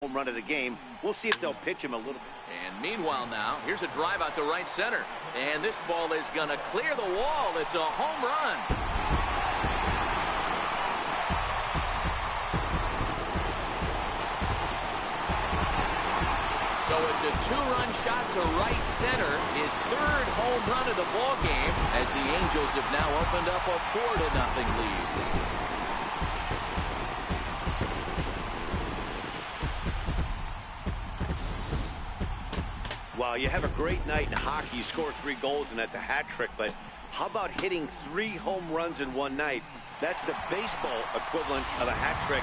home run of the game. We'll see if they'll pitch him a little bit. And meanwhile now, here's a drive out to right center. And this ball is going to clear the wall. It's a home run. So it's a two-run shot to right center. His third home run of the ball game as the Angels have now opened up a 4-0 lead. Wow, you have a great night in hockey. You score 3 goals, and that's a hat trick. But how about hitting 3 home runs in one night? That's the baseball equivalent of a hat trick.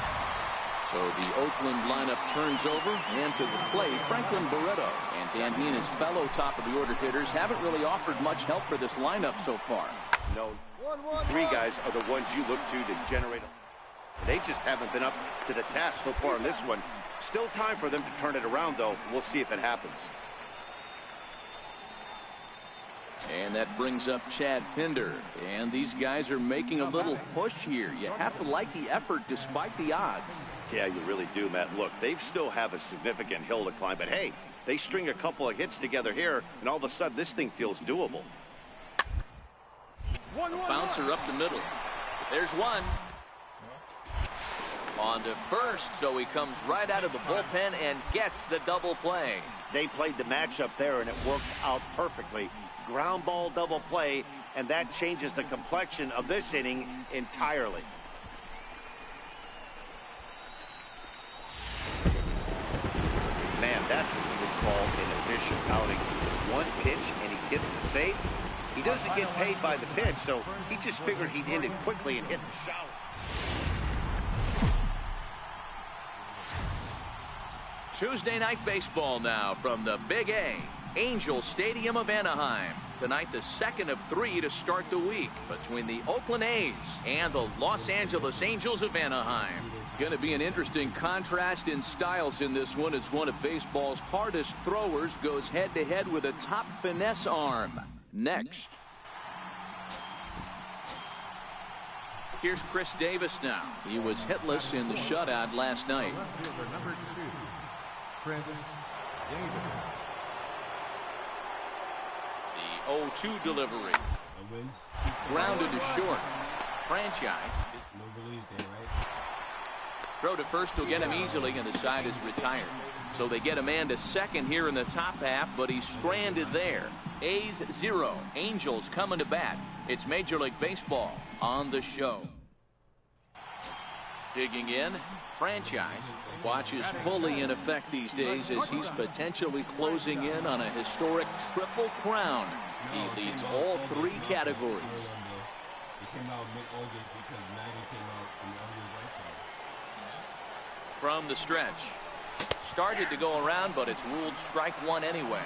So the Oakland lineup turns over, and to the plate, Franklin Barreto. And Dan, he and his fellow top-of-the-order hitters haven't really offered much help for this lineup so far. No, 3 guys are the ones you look to generate. They just haven't been up to the task so far in this one. Still time for them to turn it around, though. We'll see if it happens. And that brings up Chad Pinder. And these guys are making a little push here. You have to like the effort despite the odds. Yeah, you really do, Matt. Look, they still have a significant hill to climb. But, hey, they string a couple of hits together here, and all of a sudden this thing feels doable. A bouncer up the middle. There's one. On to first, so he comes right out of the bullpen and gets the double play. They played the matchup there, and it worked out perfectly. Ground ball double play, and that changes the complexion of this inning entirely. Man, that's what you would call an efficient outing. One pitch, and he gets the save. He doesn't get paid by the pitch, so he just figured he'd end it quickly and hit the shower. Tuesday night baseball now from the Big A, Angel Stadium of Anaheim. Tonight, the second of 3 to start the week between the Oakland A's and the Los Angeles Angels of Anaheim. Going to be an interesting contrast in styles in this one as one of baseball's hardest throwers goes head-to-head with a top finesse arm. Next. Here's Chris Davis now. He was hitless in the shutout last night. The 0-2 delivery. Grounded to short. Franchise. Throw to first will get him easily, and the side is retired. So they get a man to second here in the top half, but he's stranded there. A's 0. Angels coming to bat. It's Major League Baseball on the show. Digging in, Franchise. Watch is fully in effect these days as he's potentially closing in on a historic triple crown. He leads all 3 categories. From the stretch. Started to go around, but it's ruled strike 1 anyway.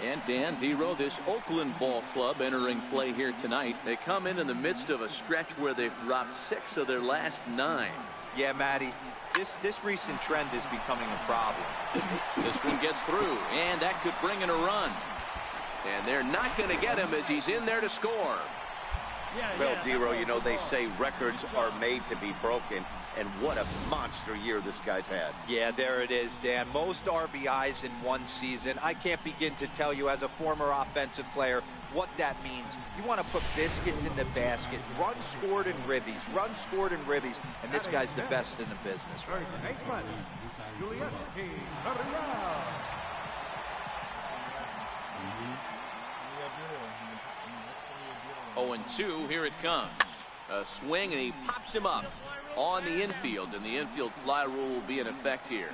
And Dan Vero, this Oakland ball club entering play here tonight. They come in the midst of a stretch where they've dropped 6 of their last 9. Yeah, Matty, this recent trend is becoming a problem. This one gets through, and that could bring in a run. And they're not going to get him as he's in there to score. Well, Dero, you know, they say records are made to be broken, and what a monster year this guy's had. Yeah, there it is, Dan. Most RBIs in one season. I can't begin to tell you as a former offensive player what that means. You want to put biscuits in the basket. Runs scored in ribbies. Runs scored in ribbies. And this guy's the best in the business. Right? 0-2, here it comes. A swing, and he pops him up on the infield, and the infield fly rule will be in effect here.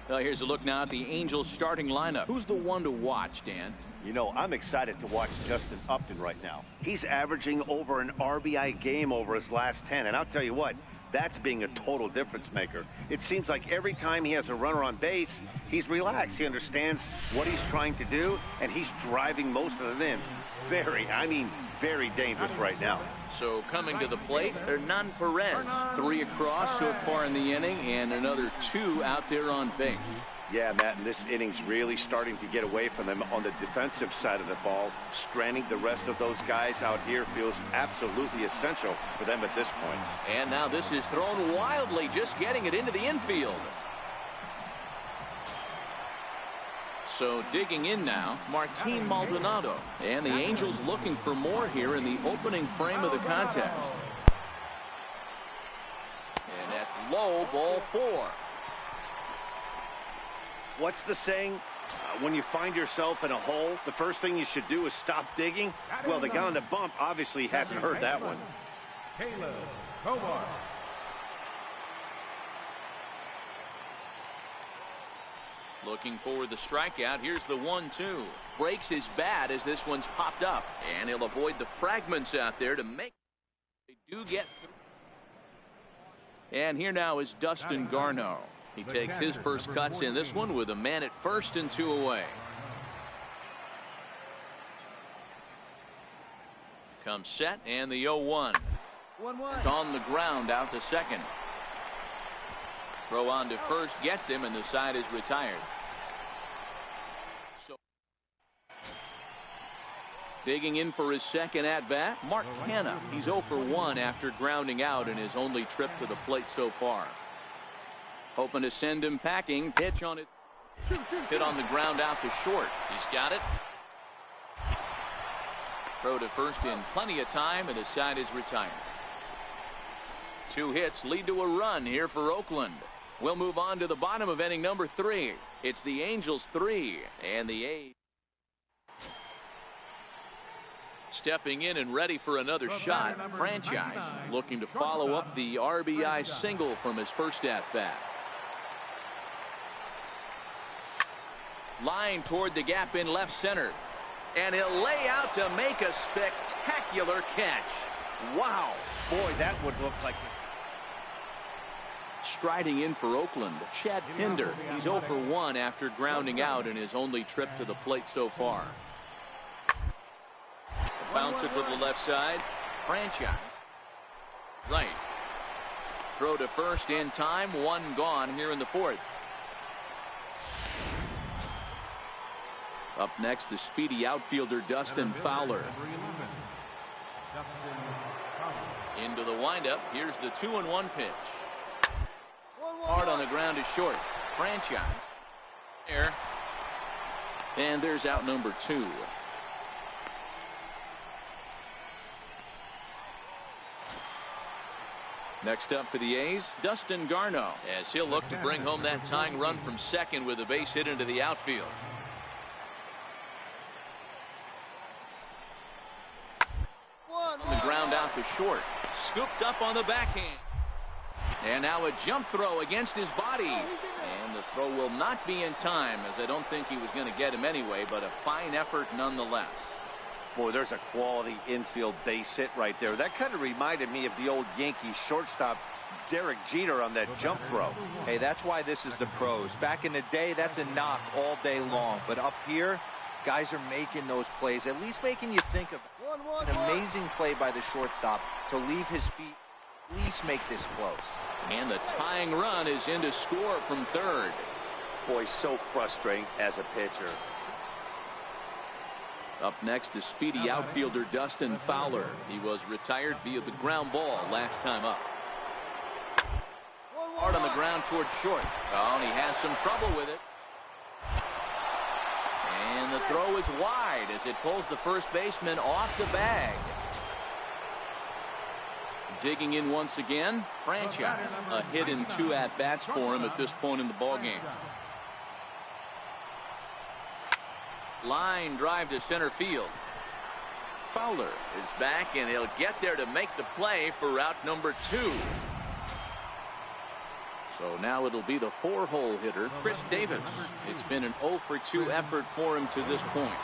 Well, here's a look now at the Angels starting lineup. Who's the one to watch, Dan? You know, I'm excited to watch Justin Upton right now. He's averaging over an RBI game over his last 10, and I'll tell you what, that's being a total difference maker. It seems like every time he has a runner on base, he's relaxed. He understands what he's trying to do, and he's driving most of them in. Very dangerous right now. So coming to the plate, Hernan Perez. 3 across so far in the inning, and another 2 out there on base. Yeah, Matt, and this inning's really starting to get away from them on the defensive side of the ball. Stranding the rest of those guys out here feels absolutely essential for them at this point. And now this is thrown wildly, just getting it into the infield. So digging in now, Martin Maldonado. And the Angels looking for more here in the opening frame of the contest. And that's low, ball 4. What's the saying? When you find yourself in a hole, the first thing you should do is stop digging. Well, the guy on the bump obviously hasn't heard that one. Looking for the strikeout. Here's the 1-2. Breaks his bat as this one's popped up. And he'll avoid the fragments out there to make. They do get through. And here now is Dustin Garneau. He takes his first cuts in this one with a man at first and 2 away. Comes set and the 0-1. It's on the ground out to second. Throw on to first gets him and the side is retired. So digging in for his second at bat, Mark Hanna. He's 0 for 1 after grounding out in his only trip to the plate so far. Hoping to send him packing. Pitch on it. Hit on the ground out to short. He's got it. Throw to first in plenty of time and the side is retired. 2 hits lead to a run here for Oakland. We'll move on to the bottom of inning number 3. It's the Angels 3 and the A's stepping in and ready for another shot. Franchise looking to follow up the RBI single from his first at bat. Line toward the gap in left center. And he'll lay out to make a spectacular catch. Wow. Boy, that would look like it. Striding in for Oakland, Chad Pinder. He's 0 for 1 after grounding out in his only trip to the plate so far. A bouncer to the left side. Franchise. Right. Throw to first in time. 1 gone here in the 4th. Up next, the speedy outfielder Dustin Fowler. Into the windup. Here's the 2-1 pitch. Hard on the ground is short. Franchise. There. And there's out number 2. Next up for the A's, Dustin Garneau, as he'll look to bring home that tying run from second with a base hit into the outfield. On the ground out to short. Scooped up on the backhand. And now a jump throw against his body. And the throw will not be in time, as I don't think he was going to get him anyway, but a fine effort nonetheless. Boy, there's a quality infield base hit right there. That kind of reminded me of the old Yankees shortstop Derek Jeter on that jump throw. Hey, that's why this is the pros. Back in the day, that's a knock all day long. But up here, guys are making those plays, at least making you think of an amazing play by the shortstop to leave his feet, at least make this close. And the tying run is in to score from third. Boy, so frustrating as a pitcher. Up next, the speedy outfielder Dustin Fowler. He was retired via the ground ball last time up. Hard on the ground towards short. Oh, and he has some trouble with it. And the throw is wide as it pulls the first baseman off the bag. Digging in once again, Franchise. A hit in 2 at-bats for him at this point in the ballgame. Line drive to center field. Fowler is back, and he'll get there to make the play for route number 2. So now it'll be the 4-hole hitter, Chris Davis. It's been an 0 for 2 effort for him to this point.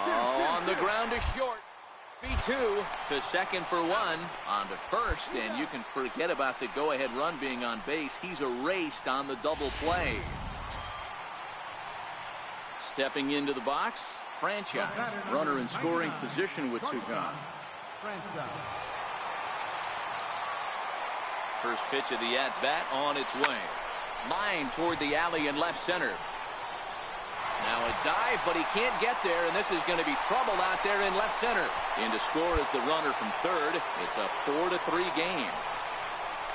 On the ground is short. B2 to second for 1. On to first, and you can forget about the go-ahead run being on base. He's erased on the double play. Stepping into the box, Franchise. Runner in scoring position with 2 gone. First pitch of the at-bat on its way. Line toward the alley in left center. Now a dive, but he can't get there, and this is going to be trouble out there in left center. In to score is the runner from third. It's a 4-3 game.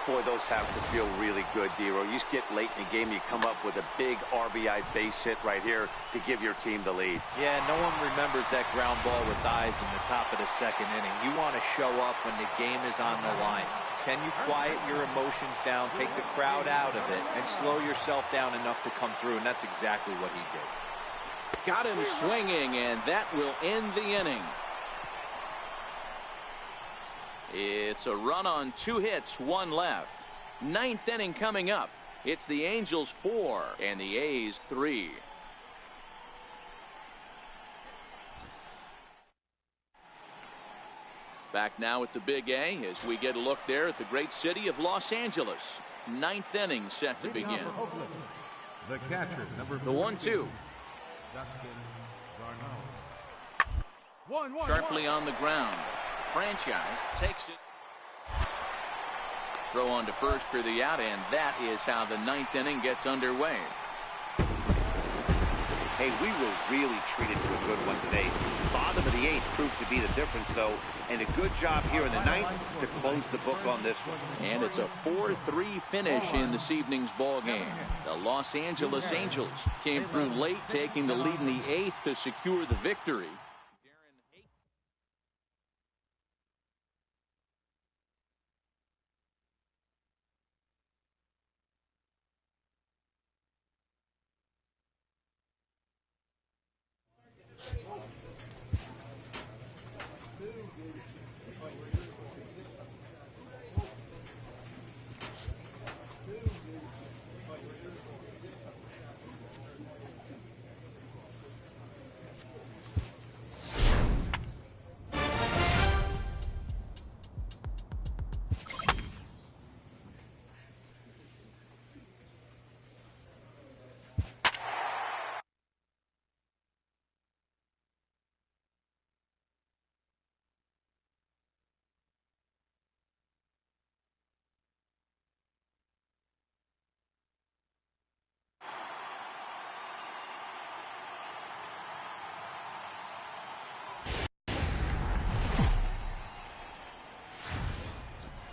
Boy, those have to feel really good, Dero. You just get late in the game, you come up with a big RBI base hit right here to give your team the lead. Yeah, no one remembers that ground ball with eyes in the top of the second inning. You want to show up when the game is on the line. Can you quiet your emotions down, take the crowd out of it, and slow yourself down enough to come through? And that's exactly what he did. Got him swinging, and that will end the inning. It's a run on 2 hits, 1 left. 9th inning coming up. It's the Angels 4 and the A's 3. Back now at the Big A as we get a look there at the great city of Los Angeles. 9th inning set to begin. The catcher, the 1-2. Sharply on the ground. Franchise takes it. Throw on to first for the out, and that is how the 9th inning gets underway. Hey, we were really treated to a good one today. Bottom of the 8th proved to be the difference, though, and a good job here in the 9th to close the book on this one. And it's a 4-3 finish in this evening's ball game. The Los Angeles Angels came through late, taking the lead in the 8th to secure the victory.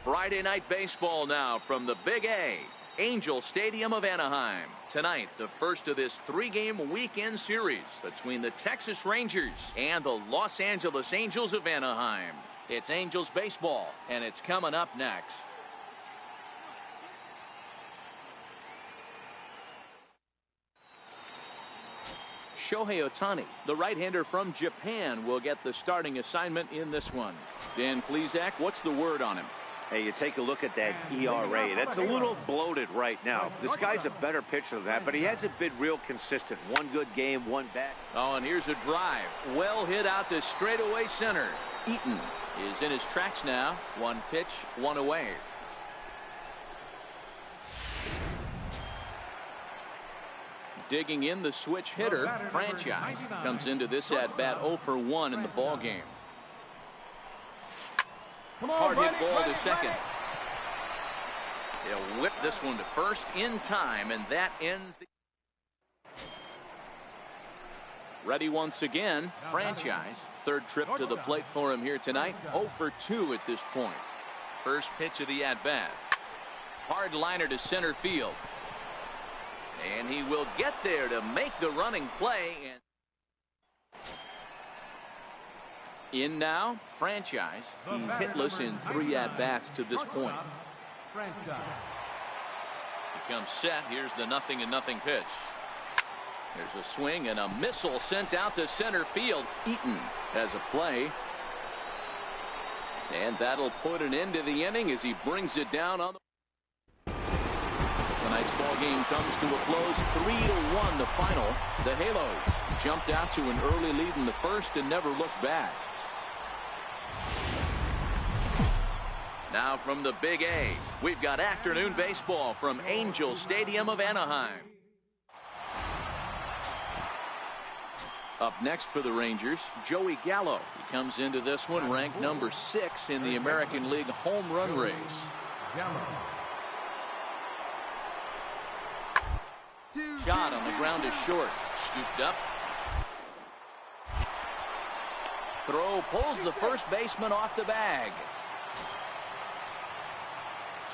Friday night baseball now from the Big A, Angel Stadium of Anaheim. Tonight, the first of this 3-game weekend series between the Texas Rangers and the Los Angeles Angels of Anaheim. It's Angels baseball, and it's coming up next. Shohei Ohtani, the right-hander from Japan, will get the starting assignment in this one. Dan Plesac, what's the word on him? Hey, you take a look at that ERA. That's a little bloated right now. This guy's a better pitcher than that, but he hasn't been real consistent. One good game, one bad. Oh, and here's a drive. Well hit out to straightaway center. Eaton is in his tracks now. 1 pitch, 1 away. Digging in the switch hitter, Franchise, comes into this at-bat 0 for 1 in the ball game. Hard hit ball to second. They'll whip this one to first in time, and that ends the... Ready once again, Franchise. 3rd trip to the plate for him here tonight. 0 for 2 at this point. First pitch of the at-bat. Hard liner to center field. And he will get there to make the running play. And in now, Franchise. He's hitless in 3 at-bats to this point. He comes set. Here's the 0-0 pitch. There's a swing and a missile sent out to center field. Eaton has a play. And that'll put an end to the inning as he brings it down on the... Tonight's ball game comes to a close, 3-1 the final. The Halos jumped out to an early lead in the first and never looked back. Now from the Big A, we've got afternoon baseball from Angel Stadium of Anaheim. Up next for the Rangers, Joey Gallo. He comes into this one ranked number 6 in the American League home run race. Shot on the ground is short. Scooped up. Throw pulls the first baseman off the bag.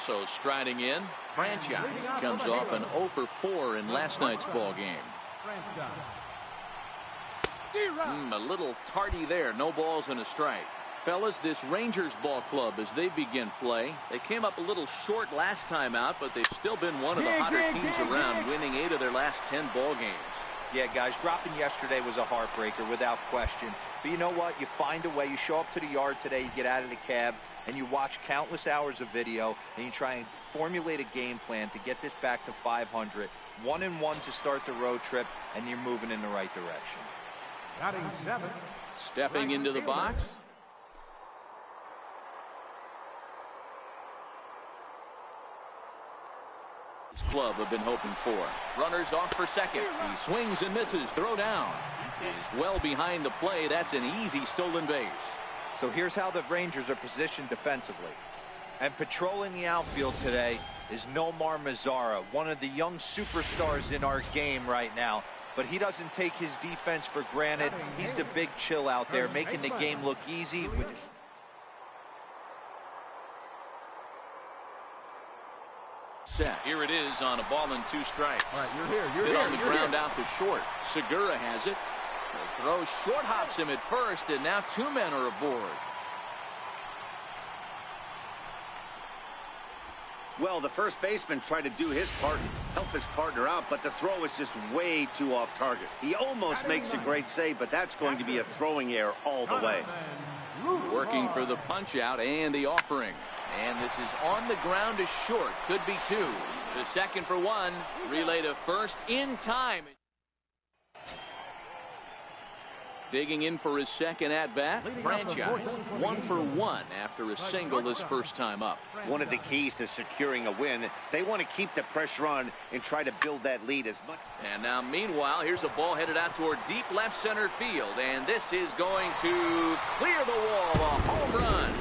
So striding in, Franchise comes off an 0 for 4 in last night's ball game. A little tardy there. No balls and a strike. Fellas, this Rangers ball club, as they begin play, they came up a little short last time out, but they've still been one of the hotter teams around, winning 8 of their last 10 ball games. Yeah, guys, dropping yesterday was a heartbreaker without question. But you know what? You find a way. You show up to the yard today, you get out of the cab, and you watch countless hours of video, and you try and formulate a game plan to get this back to 500. 1-1 to start the road trip, and you're moving in the right direction. Stepping into the box. This club have been hoping for. Runners off for second. He swings and misses. Throw down. He's well behind the play. That's an easy stolen base. So here's how the Rangers are positioned defensively. And patrolling the outfield today is Nomar Mazara, one of the young superstars in our game right now. But he doesn't take his defense for granted. He's the big chill out there, making the game look easy. Set. Here it is on a ball and 2 strikes. All right, you're here. You're Hit here. on the ground out to short. Segura has it. The throw short hops him at first, and now 2 men are aboard. Well, the first baseman tried to do his part and help his partner out, but the throw was just way too off target. He almost makes a great save, but that's going to be a throwing error all the way. Working for the punch out and the offering. And this is on the ground to short. Could be 2. The second for 1. Relay to first in time. Digging in for his second at-bat. Franchise 1 for 1 after a single this first time up. One of the keys to securing a win, they want to keep the pressure on and try to build that lead as much. And now meanwhile, here's a ball headed out toward deep left center field, and this is going to clear the wall. A home run.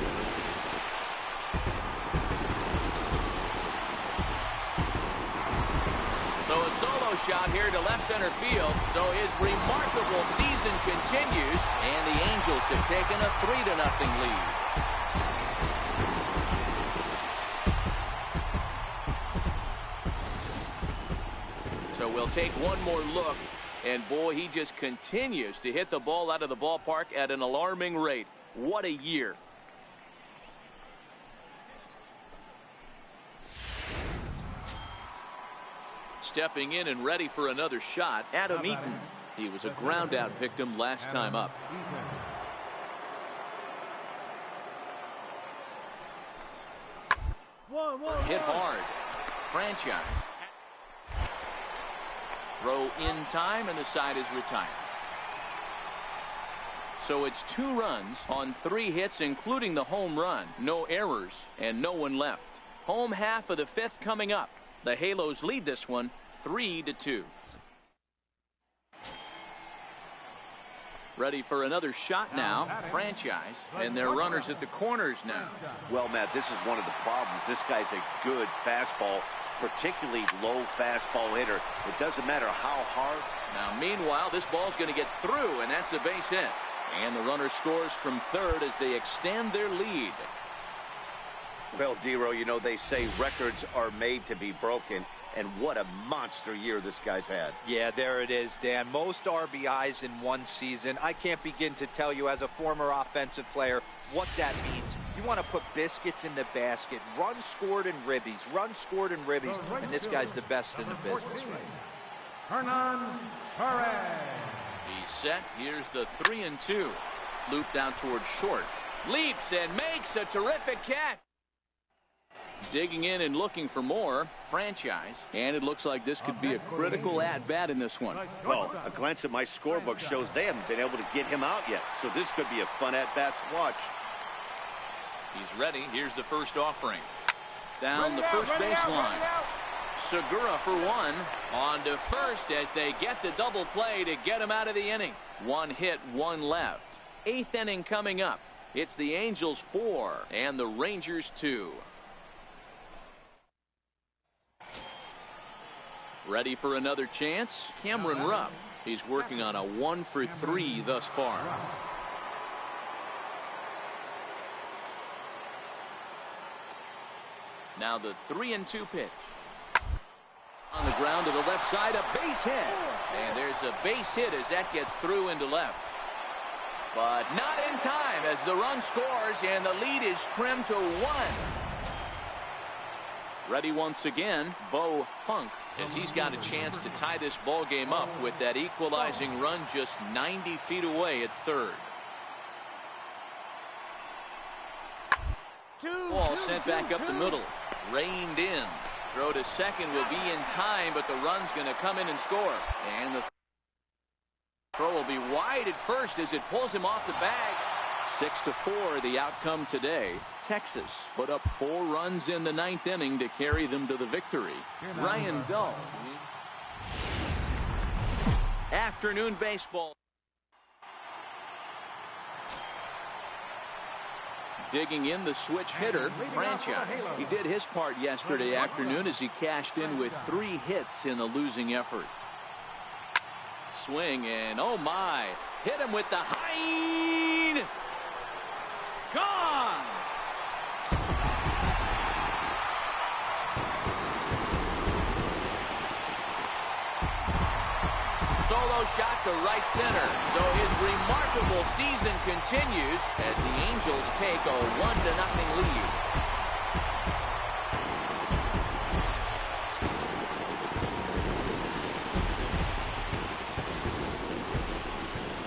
So a solo shot here to left center field. So his remarkable season continues, and the Angels have taken a 3-0 lead. So we'll take one more look, and boy, he just continues to hit the ball out of the ballpark at an alarming rate. What a year. Stepping in and ready for another shot, Adam Eaton. He was a ground out victim last time up. Hit hard. Franchise. Throw in time, and the side is retired. So it's 2 runs on 3 hits, including the home run. No errors and no one left. Home half of the 5th coming up. The Halos lead this one 3-2. Ready for another shot now. Franchise. And they're runners at the corners now. Well, Matt, this is one of the problems. This guy's a good fastball, particularly low fastball hitter. It doesn't matter how hard. Now, meanwhile, this ball's going to get through, and that's a base hit. And the runner scores from third as they extend their lead. Well, Dero, you know, they say records are made to be broken, and what a monster year this guy's had. Yeah, there it is, Dan. Most RBIs in one season. I can't begin to tell you as a former offensive player what that means. You want to put biscuits in the basket. Runs scored in ribbies. Runs scored in ribbies. And this guy's the best in the business right Hernan Perez. He's set. Here's the 3-2. Looped out towards short. Leaps and makes a terrific catch. Digging in and looking for more. Franchise. And it looks like this could be a critical at-bat in this one. Well, a glance at my scorebook shows they haven't been able to get him out yet. So this could be a fun at-bat to watch. He's ready. Here's the first offering. Down the first baseline. Segura for 1. On to first as they get the double play to get him out of the inning. 1 hit, 1 left. 8th inning coming up. It's the Angels 4 and the Rangers 2. Ready for another chance? Cameron Rupp. He's working on a 1 for 3 thus far. Now the 3-2 pitch. On the ground to the left side, a base hit. And there's a base hit as that gets through into left. But not in time as the run scores and the lead is trimmed to 1. Ready once again, Bo Funk, as he's got a chance to tie this ball game up with that equalizing run just 90 feet away at third. Ball sent back up the middle. Reined in. Throw to second will be in time, but the run's going to come in and score. And the throw will be wide at first as it pulls him off the bag. 6-4 the outcome today. Texas put up 4 runs in the 9th inning to carry them to the victory. Ryan Dull. Afternoon baseball. Digging in the switch hitter, Franchise. He did his part yesterday afternoon as he cashed in with 3 hits in the losing effort. Swing and oh my, hit him with the high. Gone. Solo shot to right center. So his remarkable season continues as the Angels take a 1-0 lead.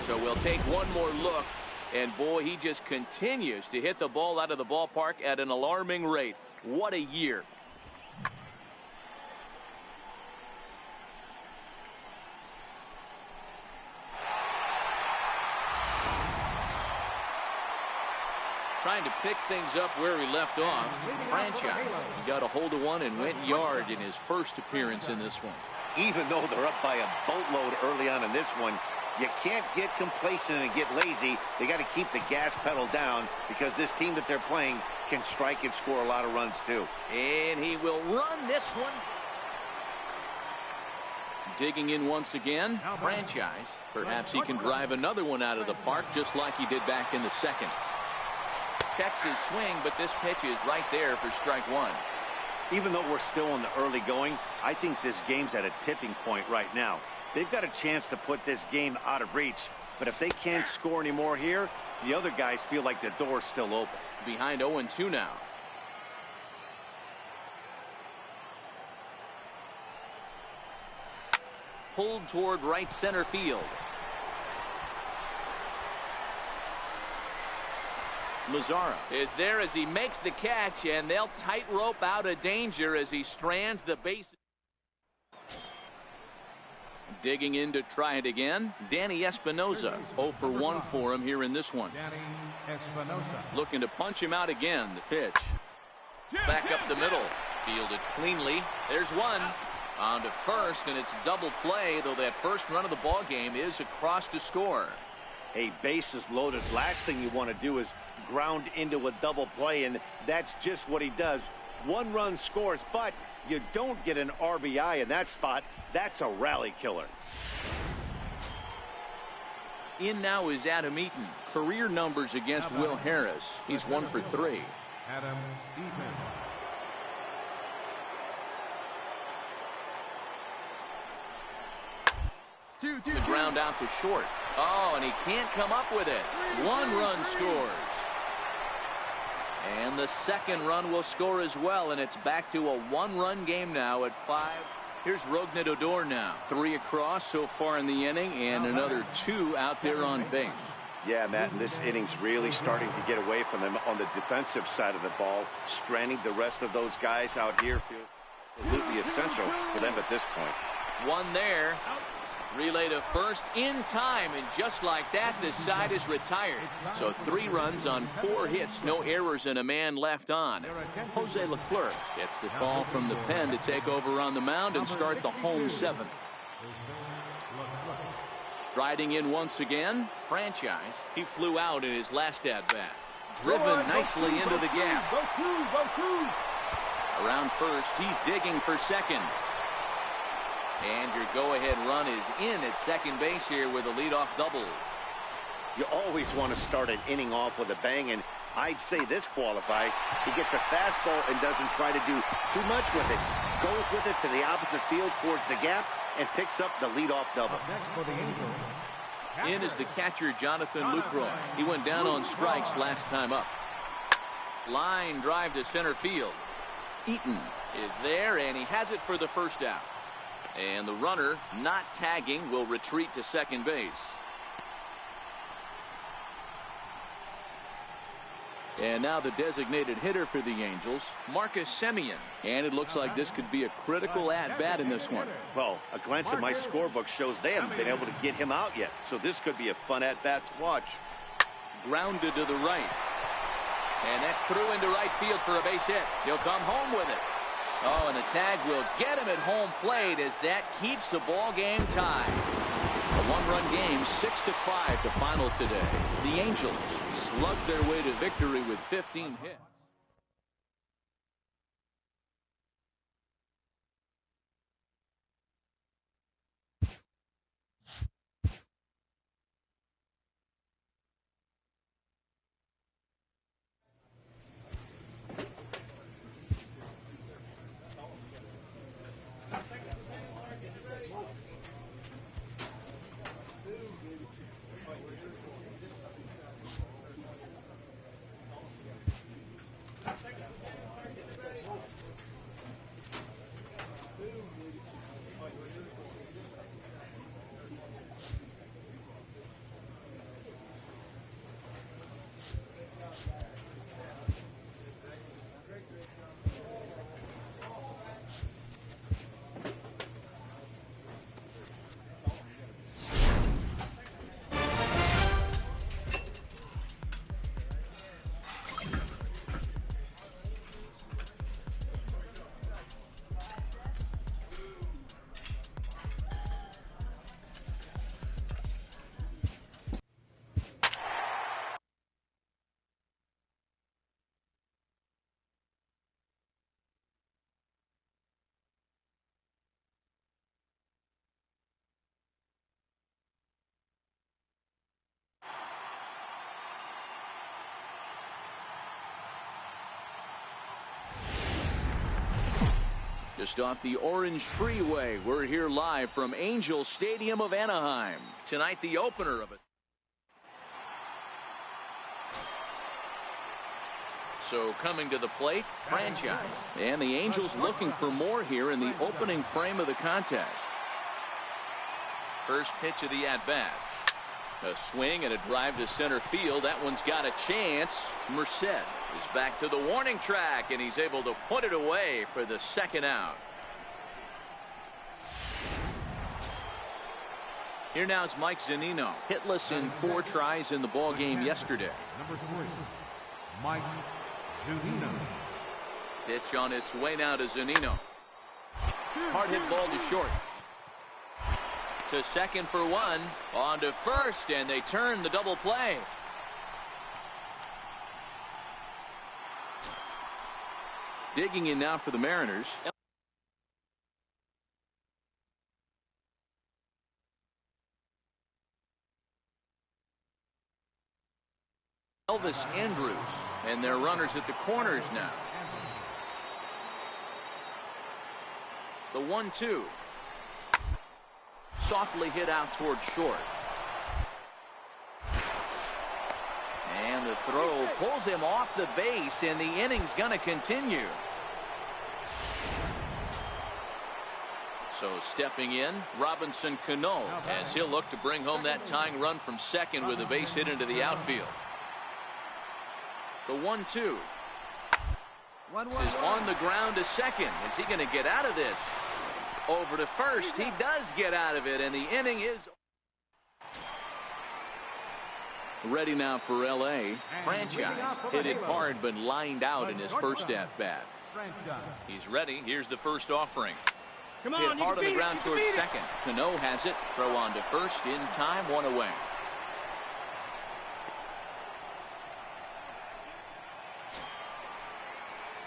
So we'll take one more look. And boy, he just continues to hit the ball out of the ballpark at an alarming rate. What a year. Trying to pick things up where he left off. Franchise. He got a hold of one and went yard in his first appearance in this one. Even though they're up by a boatload early on in this one, you can't get complacent and get lazy. They got to keep the gas pedal down because this team that they're playing can strike and score a lot of runs too. And he will run this one. Digging in once again, Franchise. Perhaps he can drive another one out of the park just like he did back in the second. Checks his swing, but this pitch is right there for strike 1. Even though we're still in the early going, I think this game's at a tipping point right now. They've got a chance to put this game out of reach, but if they can't score any more here, the other guys feel like the door's still open. Behind 0-2 now. Pulled toward right center field. Mazzara is there as he makes the catch, and they'll tightrope out of danger as he strands the base. Digging in to try it again, Danny Espinosa. 0 for 1 for him here in this one. Looking to punch him out again. The pitch. Back up the middle. Fielded cleanly. There's one. On to first, and it's double play, though that first run of the ball game is across to score. Hey, bases loaded. Last thing you want to do is ground into a double play, and that's just what he does. 1 run scores, but you don't get an RBI in that spot. That's a rally killer. In now is Adam Eaton. Career numbers against Will Harris. He's 1 for 3. Adam Eaton. The ground out to short. Oh, and he can't come up with it. 1 run scores. And the second run will score as well, and it's back to a 1-run game now at 5. Here's Rougned Odor now. 3 across so far in the inning, and another 2 out there on base. Yeah, Matt, and this inning's really starting to get away from them on the defensive side of the ball. Stranding the rest of those guys out here feels absolutely essential for them at this point. 1 there. Relay to first in time, and just like that, the side is retired. So 3 runs on 4 hits, no errors, and a man left on. Jose Leclerc gets the call from the pen to take over on the mound and start the home 7th. Striding in once again, Franchise. He flew out in his last at-bat. Driven nicely into the gap. Around first, he's digging for second. And your go-ahead run is in at second base here with a leadoff double. You always want to start an inning off with a bang, and I'd say this qualifies. He gets a fastball and doesn't try to do too much with it. Goes with it to the opposite field towards the gap and picks up the leadoff double. In is the catcher, Jonathan Lucroy. He went down on strikes last time up. Line drive to center field. Eaton is there, and he has it for the first out. And the runner, not tagging, will retreat to second base. And now the designated hitter for the Angels, Marcus Semien. And it looks like this could be a critical at-bat in this one. Well, a glance at my scorebook shows they haven't been able to get him out yet. So this could be a fun at-bat to watch. Grounded to the right. And that's through into right field for a base hit. He'll come home with it. Oh, and the tag will get him at home plate as that keeps the ball game tied. A one-run game, 6-5 to final today. The Angels slugged their way to victory with 15 hits. Just off the Orange Freeway, we're here live from Angel Stadium of Anaheim. Tonight, the opener of it. So coming to the plate, franchise. And the Angels looking for more here in the opening frame of the contest. First pitch of the at-bat. A swing and a drive to center field. That one's got a chance. Merced is back to the warning track, and he's able to put it away for the second out. Here now is Mike Zunino, hitless in 4 tries in the ball game yesterday. Number 3, Mike Zunino. Pitch on its way now to Zunino. Hard hit ball to short. To second for 1, on to first, and they turn the double play. Digging in now for the Mariners. Elvis Andrus, and their runners at the corners now. The 1-2. Softly hit out toward short. And the throw pulls him off the base, and the inning's going to continue. So stepping in, Robinson Cano, as he'll look to bring home that tying run from second with a base hit into the outfield. The 1-2 is on the ground to second. Is he going to get out of this? Over to first. He does get out of it, and the inning is ready now for L.A. Franchise hit it hard but lined out in his first at-bat. He's ready. Here's the first offering. Hit hard on the ground towards second. Cano has it. Throw on to first in time. 1 away.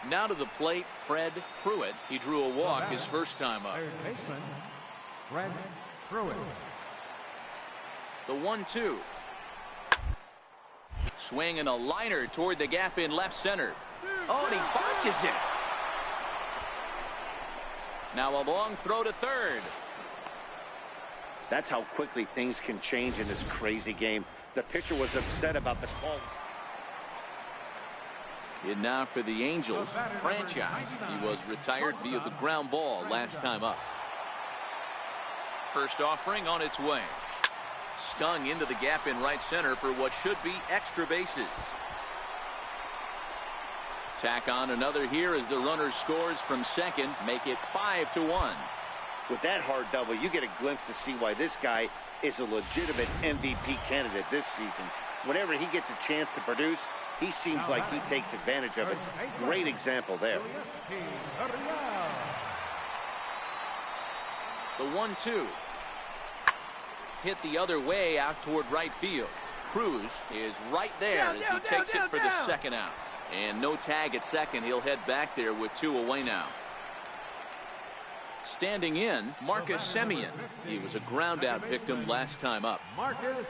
Now to the plate, Fred Pruitt. He drew a walk his first time up. Third baseman, Fred Pruitt. The 1-2. Swing and a liner toward the gap in left center. Oh, and he bunches it. Now a long throw to third. That's how quickly things can change in this crazy game. The pitcher was upset about the call. And now for the Angels franchise. He was retired via the ground ball last time up. First offering on its way. Stung into the gap in right center for what should be extra bases. Tack on another here as the runner scores from second. Make it 5-1. With that hard double, you get a glimpse to see why this guy is a legitimate MVP candidate this season. Whenever he gets a chance to produce, he seems like he takes advantage of it. Great example there. The 1-2. Hit the other way out toward right field. Cruz is right there as he takes it for the second out. And no tag at second. He'll head back there with 2 away now. Standing in, Marcus Semien. He was a ground out victim last time up. Marcus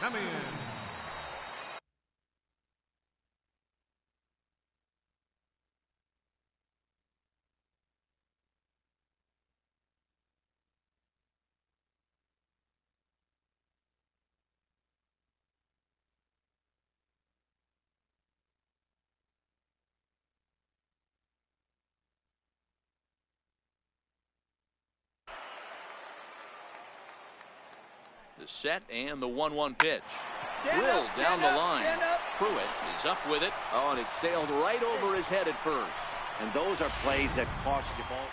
Semien. The set and the 1-1 pitch. Drilled down the line. Pruitt is up with it. Oh, and it sailed right over his head at first. And those are plays that cost the ball.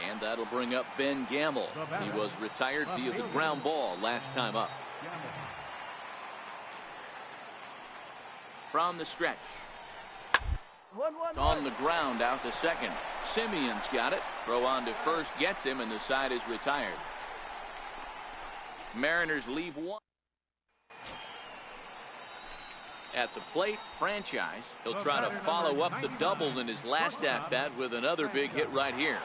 And that'll bring up Ben Gamble. He was retired via the ground ball last time up. From the stretch. On the ground out to second. Simeon's got it. Throw on to first gets him, and the side is retired. Mariners leave 1. At the plate, franchise. He'll try to follow up the double in his last at-bat with another big hit right here.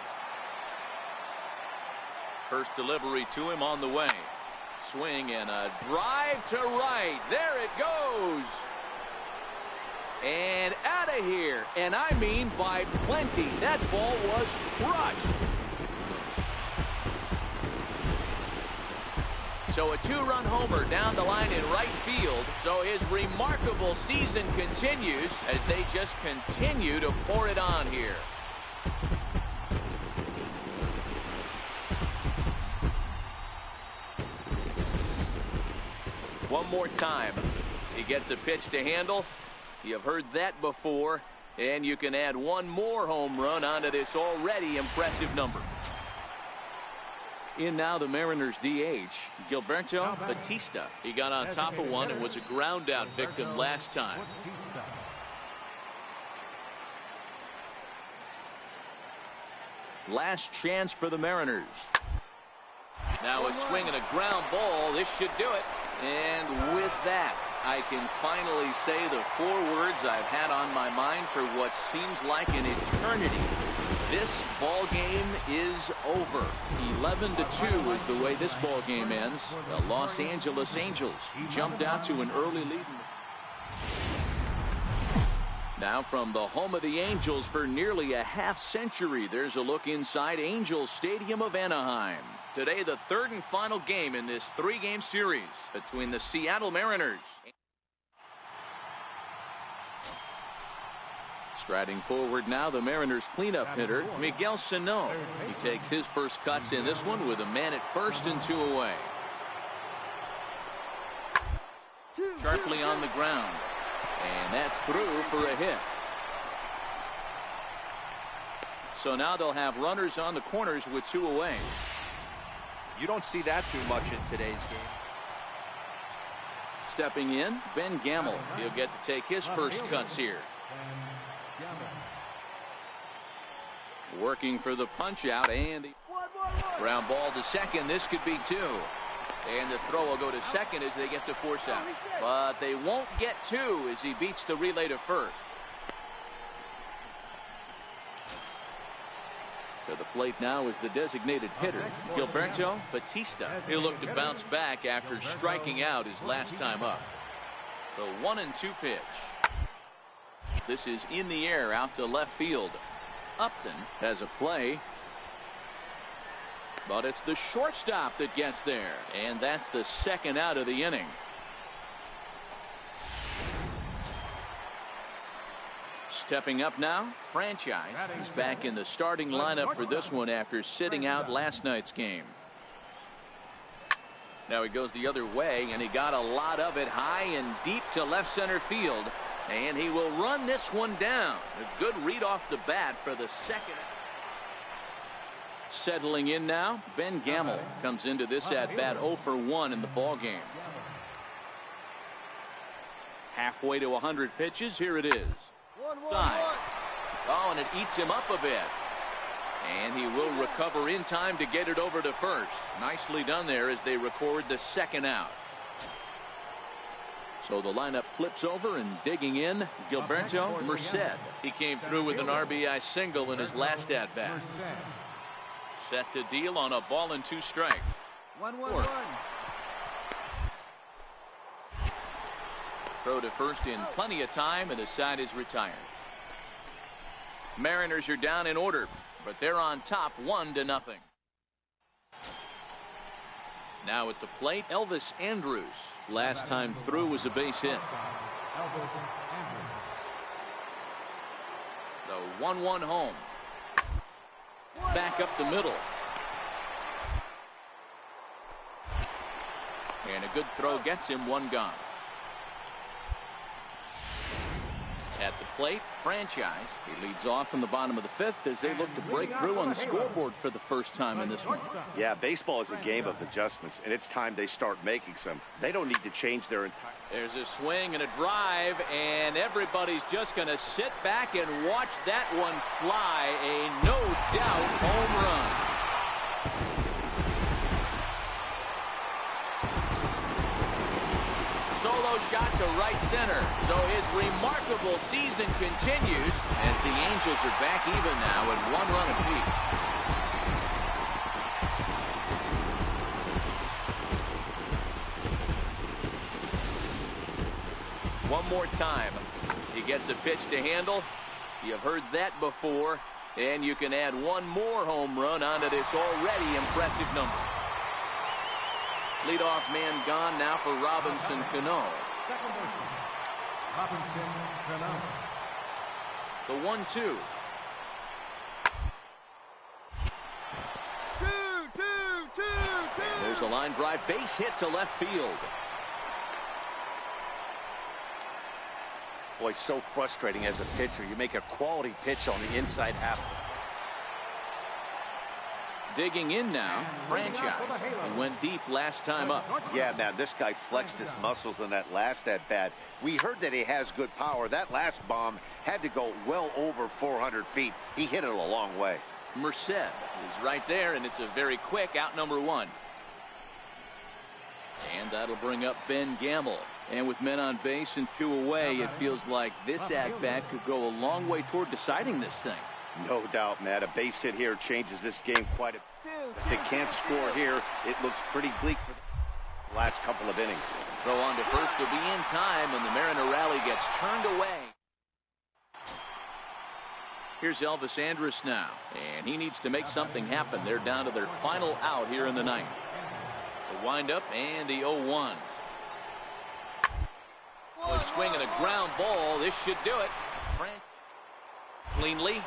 First delivery to him on the way. Swing and a drive to right. There it goes. And out of here. And I mean by plenty. That ball was crushed. So a 2-run homer down the line in right field. So his remarkable season continues as they just continue to pour it on here. One more time. He gets a pitch to handle. You've heard that before. And you can add one more home run onto this already impressive number. In now the Mariners DH, Gilberto Batista. He got on top of one and was a ground out victim last time. Last chance for the Mariners. Now a swing and a ground ball. This should do it. And with that, I can finally say the 4 words I've had on my mind for what seems like an eternity. This ball game is over. 11-2 is the way this ball game ends. The Los Angeles Angels jumped out to an early lead. Now from the home of the Angels for nearly a half-century, there's a look inside Angels Stadium of Anaheim. Today, the 3rd and final game in this 3-game series between the Seattle Mariners. Striding forward now, the Mariners cleanup hitter, Miguel Sano. He takes his first cuts in this one with a man at first and 2 away. Sharply on the ground. And that's through for a hit. So now they'll have runners on the corners with 2 away. You don't see that too much in today's game. Stepping in, Ben Gamble. He'll get to take his first cuts here. Working for the punch out, and the ground ball to second. This could be 2. And the throw will go to second as they get to force out. But they won't get 2 as he beats the relay to first. To the plate now is the designated hitter, Gilberto Batista. He'll look to bounce back after striking out his last time up. The 1-2 pitch. This is in the air out to left field. Upton has a play. But it's the shortstop that gets there. And that's the second out of the inning. Stepping up now, Franchise. He's back in the starting lineup for this one after sitting out last night's game. Now he goes the other way, and he got a lot of it high and deep to left center field. And he will run this one down. A good read off the bat for the second. Settling in now, Ben Gamble comes into this at bat 0 for 1 in the ball game. Halfway to 100 pitches. Here it is. Oh, and it eats him up a bit. And he will recover in time to get it over to first. Nicely done there as they record the second out. So the lineup flips over, and digging in, Gilberto Merced. He came through with an RBI single in his last at bat. Set to deal on a ball and 2 strikes. 1-1-1. Throw to first in plenty of time, and the side is retired. Mariners are down in order, but they're on top 1-0. Now at the plate, Elvis Andrus. Last time through was a base hit. The 1-1 home. Back up the middle. And a good throw gets him 1 gone. At the plate, Franchise. He leads off in the bottom of the 5th as they look to break through on the scoreboard for the first time in this one. Yeah, baseball is a game of adjustments, and it's time they start making some. They don't need to change their entire... There's a swing and a drive, and everybody's just going to sit back and watch that one fly. A no-doubt home run. Solo shot to right center. So his remarkable season continues as the Angels are back even now at 1 run apiece. One more time. He gets a pitch to handle. You've heard that before. And you can add 1 more home run onto this already impressive number. Leadoff man gone now for Robinson Cano. The 1-2. 2-2-2-2. There's a line drive base hit to left field. Boy, so frustrating as a pitcher. You make a quality pitch on the inside half. Digging in now, Franchise. He went deep last time up. Yeah, man, this guy flexed his muscles in that last at-bat. We heard that he has good power. That last bomb had to go well over 400 feet. He hit it a long way. Merced is right there, and it's a very quick out number 1. And that'll bring up Ben Gamble. And with men on base and 2 away, it feels like this at-bat could go a long way toward deciding this thing. No doubt, Matt. A base hit here changes this game quite a bit. If they can't score here, it looks pretty bleak for the last couple of innings. Throw on to first will be in time, and the Mariner rally gets turned away. Here's Elvis Andrus now, and he needs to make something happen. They're down to their final out here in the 9th. The windup and the 0-1. A swing and a ground ball. This should do it. Cleanly.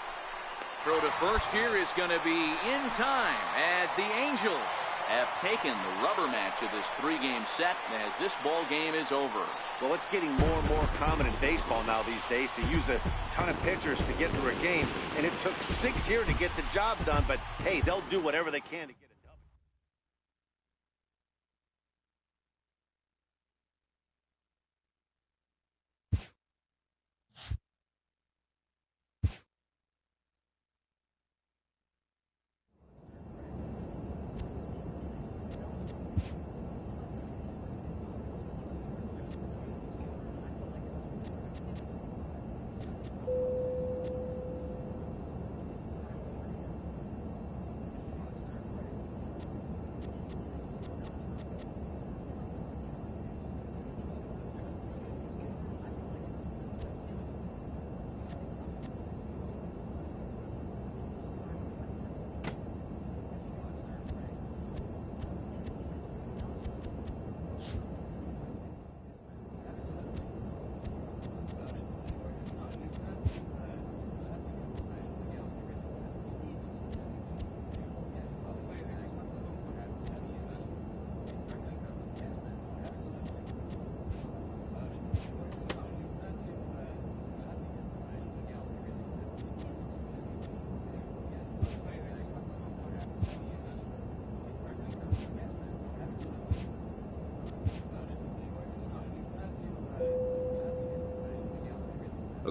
Throw to first here is going to be in time as the Angels have taken the rubber match of this 3-game set as this ball game is over. Well, it's getting more and more common in baseball now these days to use a ton of pitchers to get through a game, and it took 6 here to get the job done, but hey, they'll do whatever they can to get it.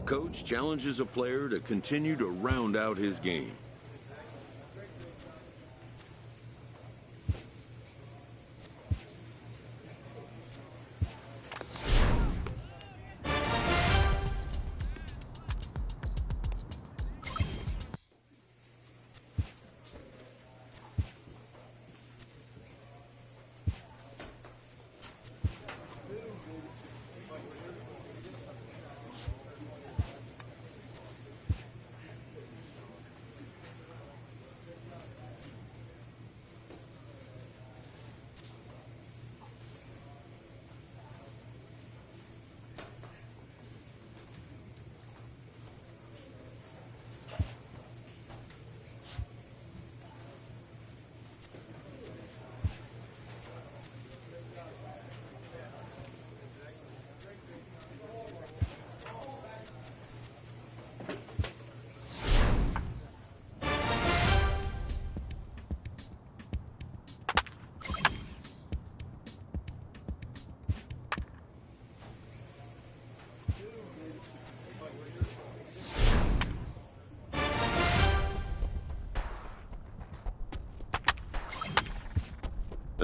coach challenges a player to continue to round out his game.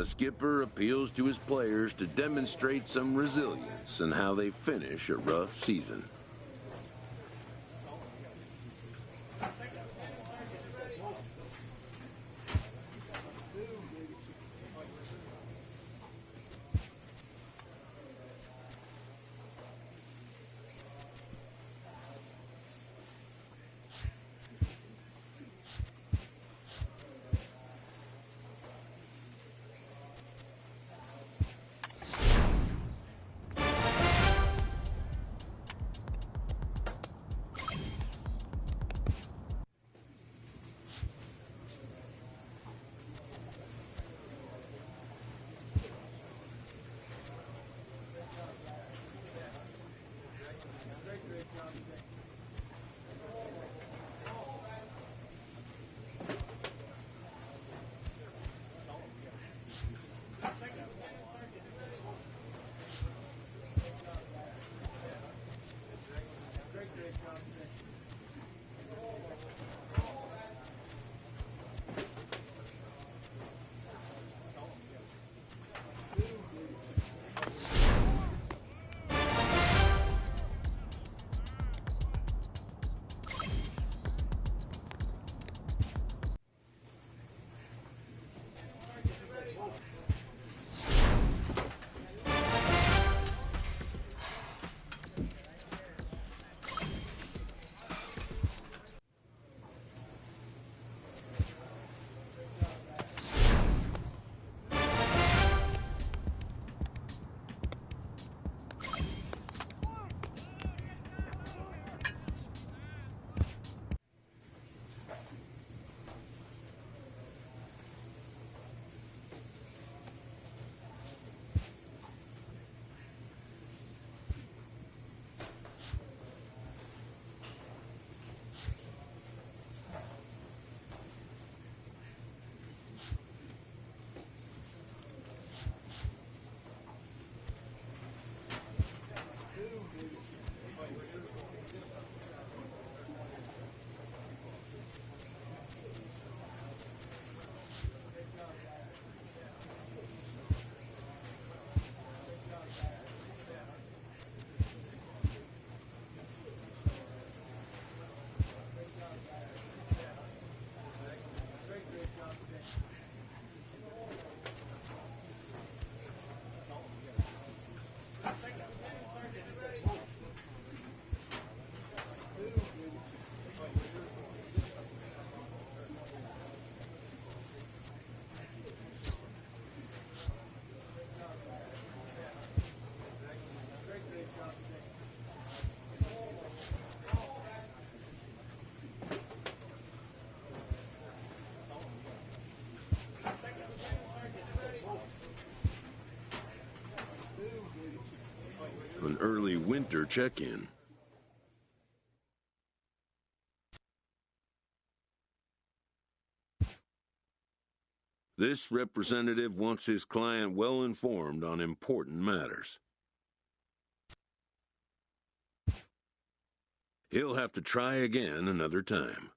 The skipper appeals to his players to demonstrate some resilience in how they finish a rough season. An early winter check-in. This representative wants his client well informed on important matters. He'll have to try again another time.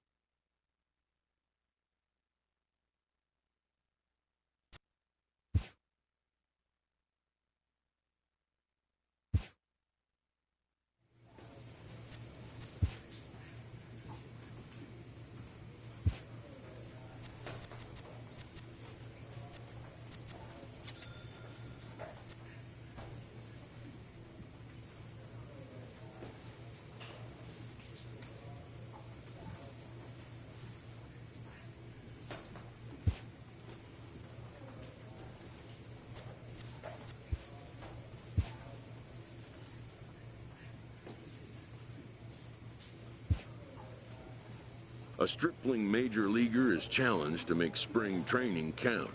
A stripling major leaguer is challenged to make spring training count.